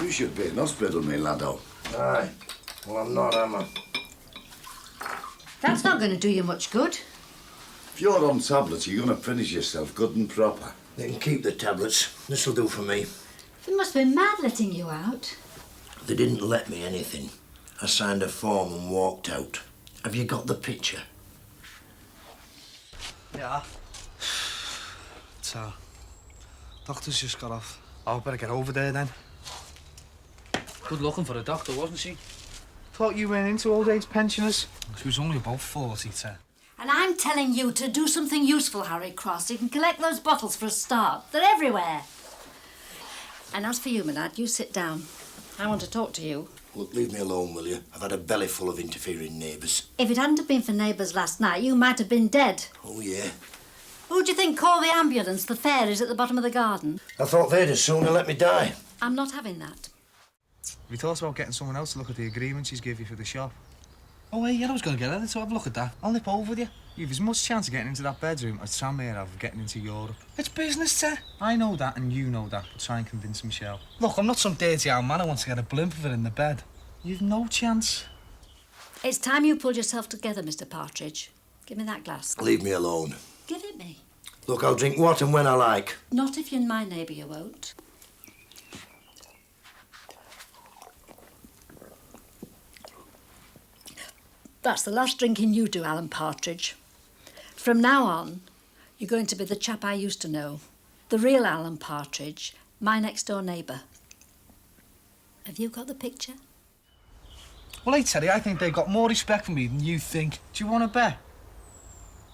You should be in hospital, me laddo. Aye. Well, I'm not, am I? That's not going to do you much good. If you're on tablets, you're going to finish yourself good and proper. They can keep the tablets. This'll do for me. They must be mad letting you out. They didn't let me anything. I signed a form and walked out. Have you got the picture? Yeah. So, doctor's just got off. Oh, better get over there then. Good looking for a doctor, wasn't she? Thought you went into old age pensioners. She was only about 40, Ted. And I'm telling you to do something useful, Harry Cross. You can collect those bottles for a start. They're everywhere. And as for you, my lad, you sit down. I want to talk to you. Look, leave me alone, will you? I've had a belly full of interfering neighbours. If it hadn't have been for neighbours last night, you might have been dead. Oh, yeah? Who do you think called the ambulance? The fairies at the bottom of the garden? I thought they'd as soon have let me die. I'm not having that. Have you thought about getting someone else to look at the agreement she's give you for the shop? Oh, yeah, I was going to get her to have a look at that. I'll nip over with you. You've as much chance of getting into that bedroom as Sam here have of getting into Europe. It's business, Ted. I know that and you know that, but try and convince Michelle. Look, I'm not some dirty old man who wants to get a blimp of her in the bed. You've no chance. It's time you pulled yourself together, Mr. Partridge. Give me that glass. Leave me alone. Give it me. Look, I'll drink what and when I like. Not if you're my neighbour, you won't. That's the last drinking you do, Alan Partridge. From now on, you're going to be the chap I used to know. The real Alan Partridge, my next-door neighbour. Have you got the picture? Well, hey, Teddy, I think they got more respect for me than you think. Do you want to bet?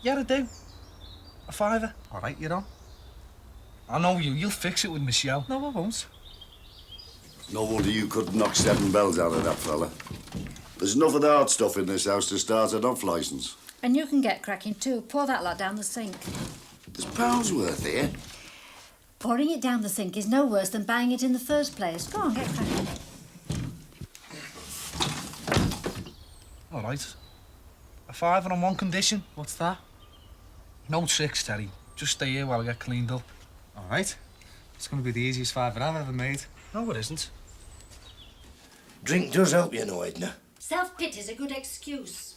Yeah, I do. A fiver. All right, you're on. I know you. You'll fix it with Michelle. No, I won't. No wonder you couldn't knock 7 bells out of that fella. There's enough of the hard stuff in this house to start an off licence. And you can get cracking too. Pour that lot down the sink. There's pounds worth here. Pouring it down the sink is no worse than buying it in the first place. Go on, get cracking. All right. A fiver on one condition. What's that? No tricks, Teddy. Just stay here while I get cleaned up. All right. It's going to be the easiest fiver I've ever made. No, it isn't. Drink does help, you know, Edna. Self-pity's a good excuse.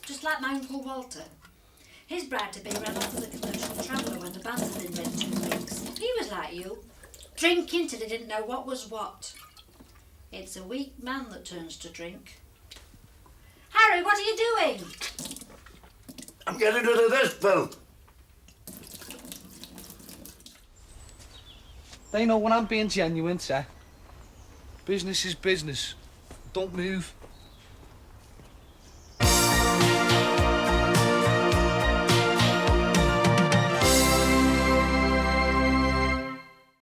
Just like my Uncle Walter. His bride-to-be ran off with a commercial traveller when the band had been read 2 weeks. He was like you, drinking till he didn't know what was what. It's a weak man that turns to drink. Harry, what are you doing? I'm getting rid of this, Bill. They know when I'm being genuine, sir. Business is business. Don't move.